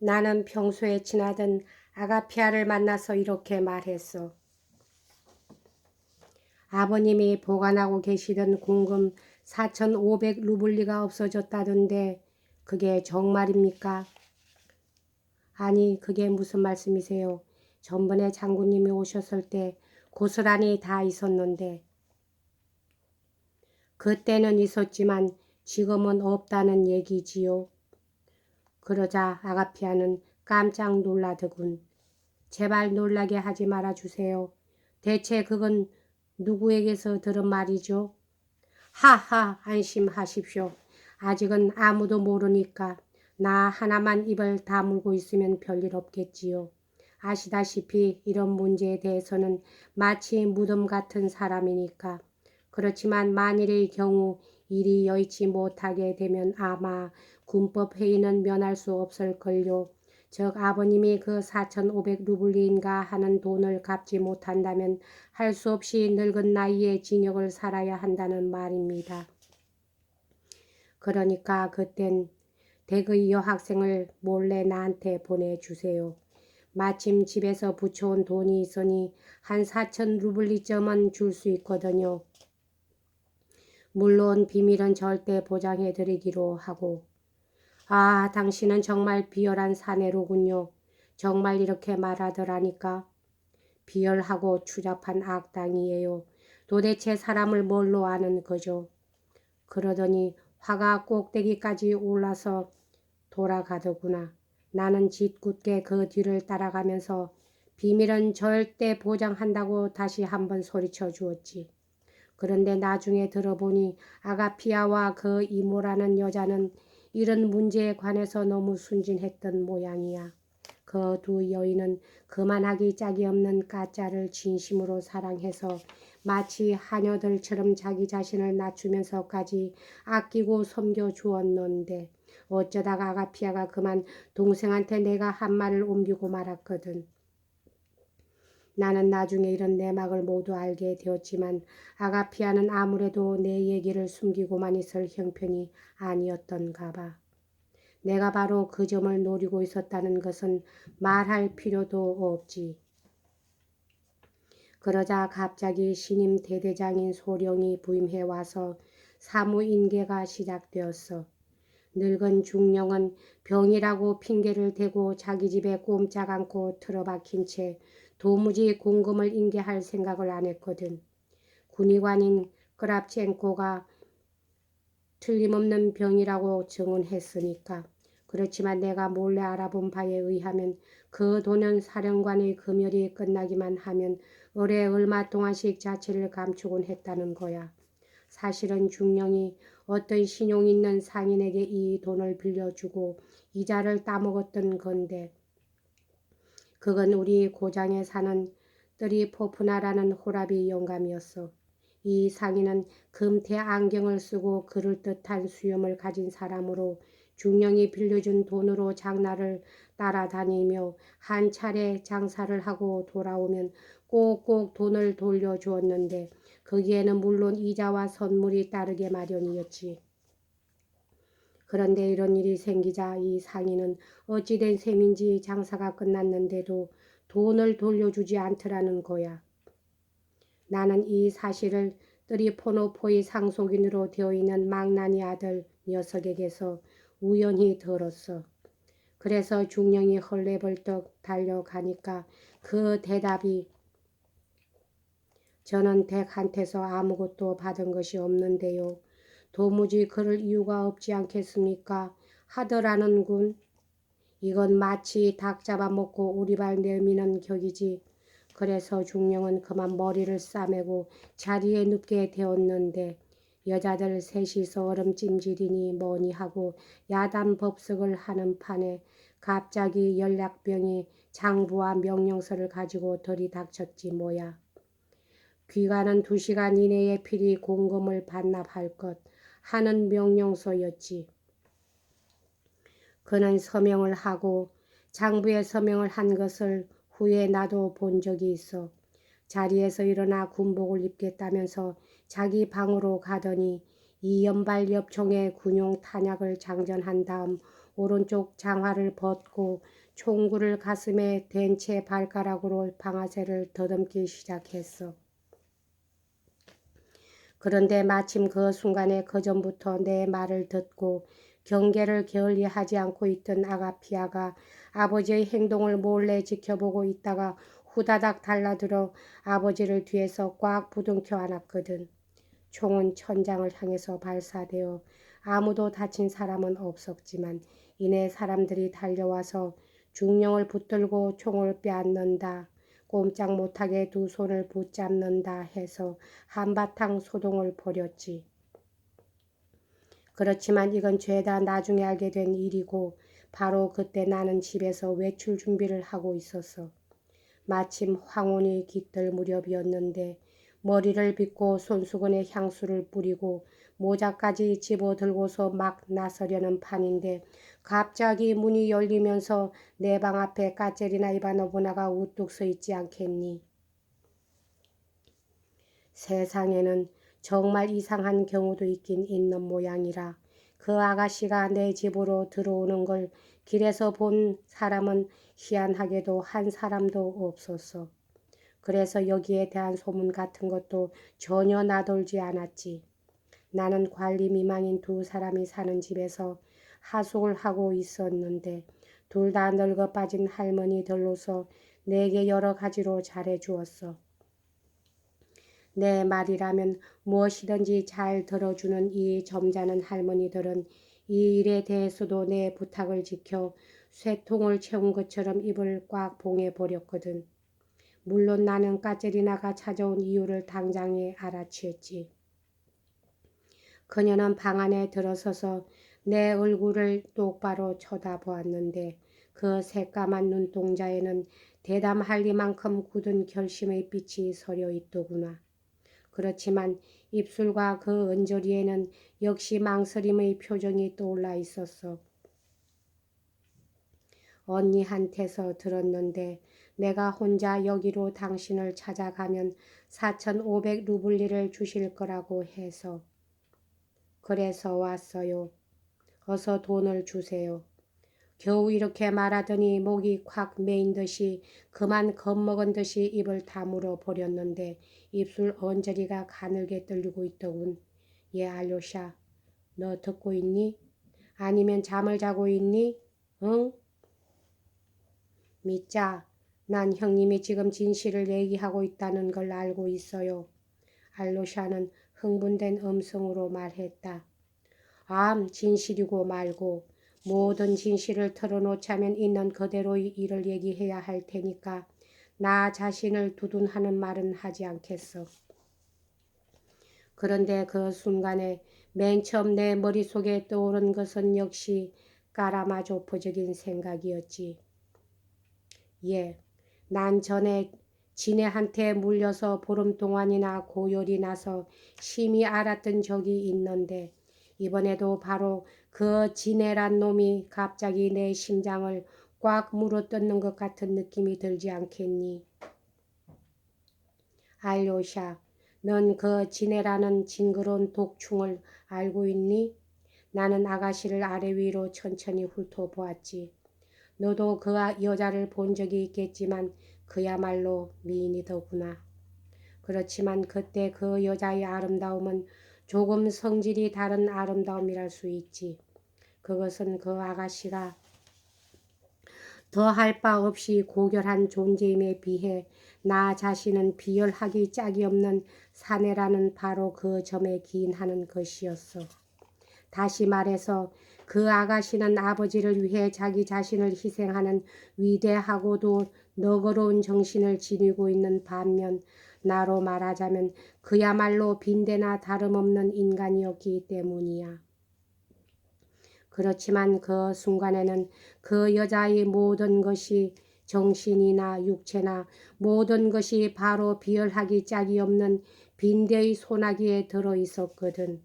나는 평소에 지나던 아가피아를 만나서 이렇게 말했어. 아버님이 보관하고 계시던 공금 4,500 루블리가 없어졌다던데 그게 정말입니까? 아니, 그게 무슨 말씀이세요? 전번에 장군님이 오셨을 때 고스란히 다 있었는데. 그때는 있었지만 지금은 없다는 얘기지요. 그러자 아가피아는 깜짝 놀라더군. 제발 놀라게 하지 말아주세요. 대체 그건 누구에게서 들은 말이죠? 하하, 안심하십시오. 아직은 아무도 모르니까 나 하나만 입을 다물고 있으면 별일 없겠지요. 아시다시피 이런 문제에 대해서는 마치 무덤 같은 사람이니까. 그렇지만 만일의 경우 일이 여의치 못하게 되면 아마 군법회의는 면할 수 없을걸요. 즉 아버님이 그 4,500 루블리인가 하는 돈을 갚지 못한다면 할 수 없이 늙은 나이에 징역을 살아야 한다는 말입니다. 그러니까 그땐 댁의 여학생을 몰래 나한테 보내주세요. 마침 집에서 붙여온 돈이 있으니 한 4,000 루블리쯤은 줄 수 있거든요. 물론 비밀은 절대 보장해드리기로 하고. 아, 당신은 정말 비열한 사내로군요. 정말 이렇게 말하더라니까. 비열하고 추잡한 악당이에요. 도대체 사람을 뭘로 아는 거죠? 그러더니 화가 꼭대기까지 올라서 돌아가더구나. 나는 짓궂게 그 뒤를 따라가면서 비밀은 절대 보장한다고 다시 한번 소리쳐 주었지. 그런데 나중에 들어보니 아가피아와 그 이모라는 여자는 이런 문제에 관해서 너무 순진했던 모양이야. 그 두 여인은 그만하기 짝이 없는 가짜를 진심으로 사랑해서 마치 하녀들처럼 자기 자신을 낮추면서까지 아끼고 섬겨주었는데 어쩌다가 아가피아가 그만 동생한테 내가 한 말을 옮기고 말았거든. 나는 나중에 이런 내막을 모두 알게 되었지만 아가피아는 아무래도 내 얘기를 숨기고만 있을 형편이 아니었던가 봐. 내가 바로 그 점을 노리고 있었다는 것은 말할 필요도 없지. 그러자 갑자기 신임 대대장인 소령이 부임해 와서 사무인계가 시작되었어. 늙은 중령은 병이라고 핑계를 대고 자기 집에 꼼짝 않고 틀어박힌 채 도무지 공금을 인계할 생각을 안 했거든. 군의관인 크랍첸코가 틀림없는 병이라고 증언했으니까. 그렇지만 내가 몰래 알아본 바에 의하면 그 돈은 사령관의 금열이 끝나기만 하면 을에 얼마 동안씩 자체를 감추곤 했다는 거야. 사실은 중령이 어떤 신용 있는 상인에게 이 돈을 빌려주고 이자를 따먹었던 건데 그건 우리 고장에 사는 뜨리포프나라는 호라비 영감이었어. 이 상인은 금태 안경을 쓰고 그럴듯한 수염을 가진 사람으로 중령이 빌려준 돈으로 장날을 따라다니며 한 차례 장사를 하고 돌아오면 꼭꼭 돈을 돌려주었는데 거기에는 물론 이자와 선물이 따르게 마련이었지. 그런데 이런 일이 생기자 이 상인은 어찌된 셈인지 장사가 끝났는데도 돈을 돌려주지 않더라는 거야. 나는 이 사실을 뜨리포노포의 상속인으로 되어 있는 망나니 아들 녀석에게서 우연히 들었어. 그래서 중령이 헐레벌떡 달려가니까 그 대답이 저는 댁한테서 아무것도 받은 것이 없는데요. 도무지 그럴 이유가 없지 않겠습니까? 하더라는군. 이건 마치 닭 잡아먹고 오리발 내미는 격이지. 그래서 중령은 그만 머리를 싸매고 자리에 눕게 되었는데 여자들 셋이서 얼음찜질이니 뭐니 하고 야단 법석을 하는 판에 갑자기 연락병이 장부와 명령서를 가지고 들이닥쳤지 뭐야. 귀가는 2시간 이내에 필히 공금을 반납할 것 하는 명령서였지. 그는 서명을 하고 장부에 서명을 한 것을 후에 나도 본 적이 있어. 자리에서 일어나 군복을 입겠다면서 자기 방으로 가더니 이연발 엽총에 군용 탄약을 장전한 다음 오른쪽 장화를 벗고 총구를 가슴에 댄 채 발가락으로 방아쇠를 더듬기 시작했어. 그런데 마침 그 순간에 그전부터 내 말을 듣고 경계를 게을리하지 않고 있던 아가피아가 아버지의 행동을 몰래 지켜보고 있다가 후다닥 달라들어 아버지를 뒤에서 꽉 부둥켜 안았거든. 총은 천장을 향해서 발사되어 아무도 다친 사람은 없었지만 이내 사람들이 달려와서 중령을 붙들고 총을 빼앗는다, 꼼짝 못하게 두 손을 붙잡는다 해서 한바탕 소동을 벌였지. 그렇지만 이건 죄다 나중에 알게 된 일이고 바로 그때 나는 집에서 외출 준비를 하고 있었어. 마침 황혼이 깃들 무렵이었는데 머리를 빗고 손수건에 향수를 뿌리고 모자까지 집어들고서 막 나서려는 판인데 갑자기 문이 열리면서 내 방 앞에 까체리나 이바노브나가 우뚝 서 있지 않겠니? 세상에는 정말 이상한 경우도 있긴 있는 모양이라 그 아가씨가 내 집으로 들어오는 걸 길에서 본 사람은 희한하게도 한 사람도 없었어. 그래서 여기에 대한 소문 같은 것도 전혀 나돌지 않았지. 나는 관리 미망인 두 사람이 사는 집에서 하숙을 하고 있었는데 둘 다 늙어 빠진 할머니들로서 내게 여러 가지로 잘해주었어. 내 말이라면 무엇이든지 잘 들어주는 이 점잖은 할머니들은 이 일에 대해서도 내 부탁을 지켜 쇠통을 채운 것처럼 입을 꽉 봉해버렸거든. 물론 나는 까체리나가 찾아온 이유를 당장에 알아채었지. 그녀는 방 안에 들어서서 내 얼굴을 똑바로 쳐다보았는데 그 새까만 눈동자에는 대담할 리만큼 굳은 결심의 빛이 서려 있더구나. 그렇지만 입술과 그 언저리에는 역시 망설임의 표정이 떠올라 있었어. 언니한테서 들었는데 내가 혼자 여기로 당신을 찾아가면 4,500 루블리를 주실 거라고 해서. 그래서 왔어요. 어서 돈을 주세요. 겨우 이렇게 말하더니 목이 콱 메인 듯이 그만 겁먹은 듯이 입을 다물어 버렸는데 입술 언저리가 가늘게 떨리고 있더군. 예, 알료샤. 너 듣고 있니? 아니면 잠을 자고 있니? 응? 믿자. 난 형님이 지금 진실을 얘기하고 있다는 걸 알고 있어요. 알로샤는 흥분된 음성으로 말했다. 진실이고 말고 모든 진실을 털어놓자면 있는 그대로의 일을 얘기해야 할 테니까 나 자신을 두둔하는 말은 하지 않겠어. 그런데 그 순간에 맨 처음 내 머릿속에 떠오른 것은 역시 까라마조프적인 생각이었지. 예, 난 전에 지네한테 물려서 보름 동안이나 고열이 나서 심히 알았던 적이 있는데 이번에도 바로 그 지네란 놈이 갑자기 내 심장을 꽉 물어뜯는 것 같은 느낌이 들지 않겠니? 알료샤, 넌 그 지네라는 징그러운 독충을 알고 있니? 나는 아가씨를 아래 위로 천천히 훑어보았지. 너도 그 여자를 본 적이 있겠지만 그야말로 미인이더구나. 그렇지만 그때 그 여자의 아름다움은 조금 성질이 다른 아름다움이랄 수 있지. 그것은 그 아가씨가 더할 바 없이 고결한 존재임에 비해 나 자신은 비열하기 짝이 없는 사내라는 바로 그 점에 기인하는 것이었어. 다시 말해서 그 아가씨는 아버지를 위해 자기 자신을 희생하는 위대하고도 너그러운 정신을 지니고 있는 반면 나로 말하자면 그야말로 빈대나 다름없는 인간이었기 때문이야. 그렇지만 그 순간에는 그 여자의 모든 것이 정신이나 육체나 모든 것이 바로 비열하기 짝이 없는 빈대의 소나기에 들어 있었거든.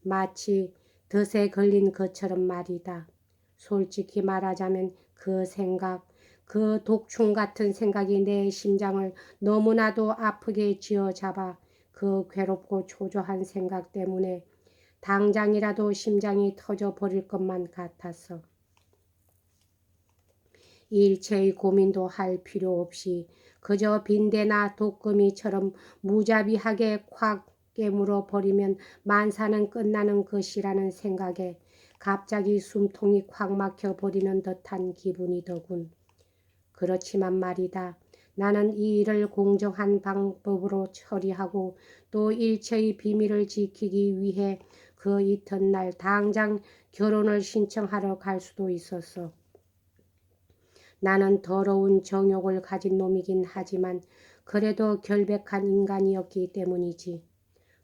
마치 덫에 걸린 것처럼 말이다. 솔직히 말하자면 그 생각, 그 독충 같은 생각이 내 심장을 너무나도 아프게 쥐어잡아 그 괴롭고 초조한 생각 때문에 당장이라도 심장이 터져 버릴 것만 같았어. 일체의 고민도 할 필요 없이 그저 빈대나 독거미처럼 무자비하게 콱 깨물어 버리면 만사는 끝나는 것이라는 생각에 갑자기 숨통이 콱 막혀 버리는 듯한 기분이더군. 그렇지만 말이다. 나는 이 일을 공정한 방법으로 처리하고 또 일체의 비밀을 지키기 위해 그 이튿날 당장 결혼을 신청하러 갈 수도 있었어. 나는 더러운 정욕을 가진 놈이긴 하지만 그래도 결백한 인간이었기 때문이지.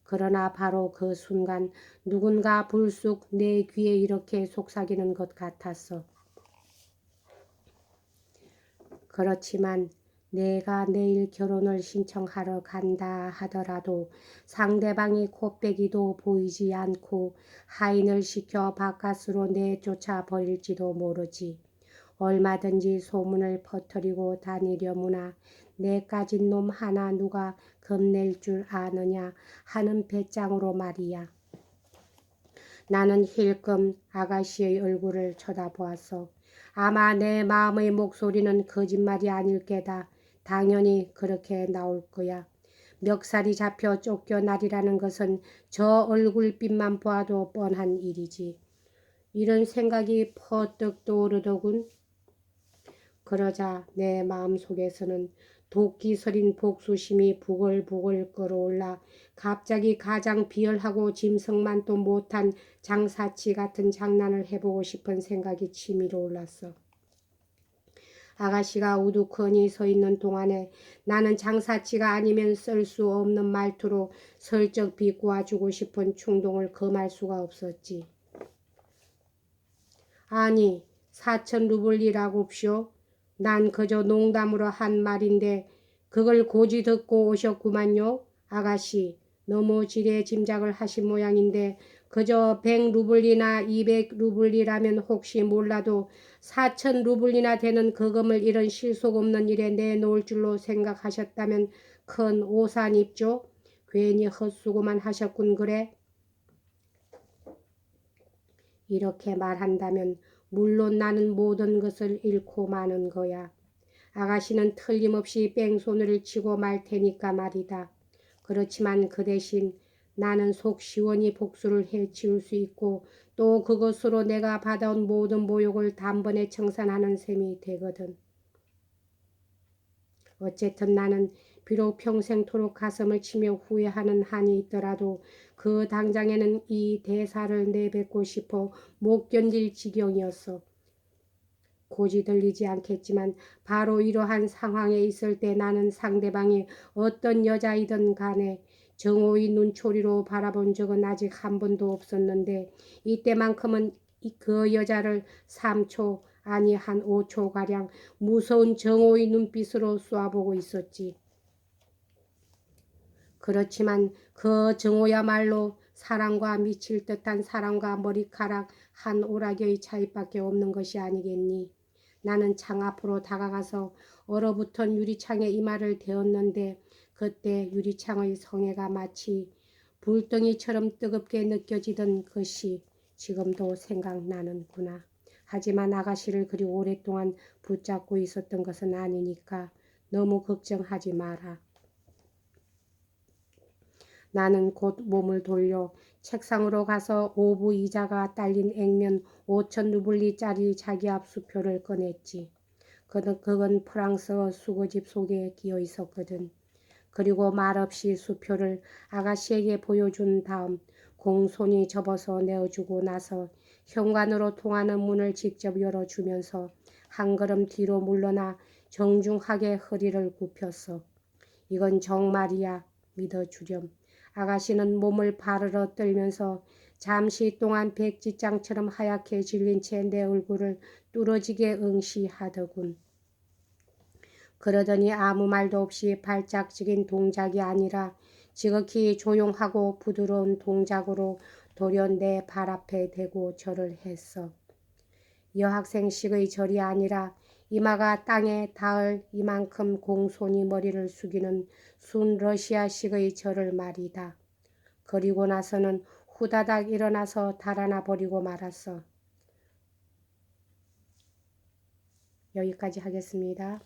그러나 바로 그 순간 누군가 불쑥 내 귀에 이렇게 속삭이는 것 같았어. 그렇지만 내가 내일 결혼을 신청하러 간다 하더라도 상대방이 코빼기도 보이지 않고 하인을 시켜 바깥으로 내쫓아 버릴지도 모르지. 얼마든지 소문을 퍼뜨리고 다니려무나 내 까진 놈 하나 누가 겁낼 줄 아느냐 하는 배짱으로 말이야. 나는 힐끔 아가씨의 얼굴을 쳐다보았어. 아마 내 마음의 목소리는 거짓말이 아닐 게다. 당연히 그렇게 나올 거야. 멱살이 잡혀 쫓겨나리라는 것은 저 얼굴빛만 보아도 뻔한 일이지. 이런 생각이 퍼뜩 떠오르더군. 그러자 내 마음속에서는 도끼 서린 복수심이 부글부글 끓어올라 갑자기 가장 비열하고 짐승만도 못한 장사치 같은 장난을 해보고 싶은 생각이 치밀어 올랐어. 아가씨가 우두커니 서 있는 동안에 나는 장사치가 아니면 쓸 수 없는 말투로 슬쩍 비꼬아주고 싶은 충동을 금할 수가 없었지. 아니, 4천 루블이라고쇼? 난 그저 농담으로 한 말인데 그걸 고지 듣고 오셨구만요. 아가씨, 너무 지레 짐작을 하신 모양인데 그저 100루블이나 200루블이라면 혹시 몰라도 4천 루블이나 되는 거금을 이런 실속 없는 일에 내놓을 줄로 생각하셨다면 큰 오산 입죠. 괜히 헛수고만 하셨군 그래. 이렇게 말한다면 물론 나는 모든 것을 잃고 마는 거야. 아가씨는 틀림없이 뺑소니를 치고 말 테니까 말이다. 그렇지만 그 대신 나는 속 시원히 복수를 해치울 수 있고 또 그것으로 내가 받아온 모든 모욕을 단번에 청산하는 셈이 되거든. 어쨌든 나는 비록 평생토록 가슴을 치며 후회하는 한이 있더라도 그 당장에는 이 대사를 내뱉고 싶어 못 견딜 지경이었어. 고지 들리지 않겠지만 바로 이러한 상황에 있을 때 나는 상대방이 어떤 여자이든 간에 정오의 눈초리로 바라본 적은 아직 한 번도 없었는데 이때만큼은 그 여자를 3초 아니 한 5초가량 무서운 정오의 눈빛으로 쏘아보고 있었지. 그렇지만 그 정오야말로 사랑과 미칠 듯한 사랑과 머리카락 한 오락의 차이밖에 없는 것이 아니겠니. 나는 창 앞으로 다가가서 얼어붙은 유리창에 이마를 대었는데 그때 유리창의 성에가 마치 불덩이처럼 뜨겁게 느껴지던 것이 지금도 생각나는구나. 하지만 아가씨를 그리 오랫동안 붙잡고 있었던 것은 아니니까 너무 걱정하지 마라. 나는 곧 몸을 돌려 책상으로 가서 오부 이자가 딸린 액면 5천 루블리짜리 자기압 수표를 꺼냈지. 그건 프랑스어 수거집 속에 끼어 있었거든. 그리고 말없이 수표를 아가씨에게 보여준 다음 공손히 접어서 내어주고 나서 현관으로 통하는 문을 직접 열어주면서 한 걸음 뒤로 물러나 정중하게 허리를 굽혔어. 이건 정말이야. 믿어주렴. 아가씨는 몸을 바르르 떨면서 잠시 동안 백지장처럼 하얗게 질린 채 내 얼굴을 뚫어지게 응시하더군. 그러더니 아무 말도 없이 발작적인 동작이 아니라 지극히 조용하고 부드러운 동작으로 돌연 내 발 앞에 대고 절을 했어. 여학생식의 절이 아니라 이마가 땅에 닿을 이만큼 공손히 머리를 숙이는 순 러시아식의 절을 말이다. 그리고 나서는 후다닥 일어나서 달아나 버리고 말았어. 여기까지 하겠습니다.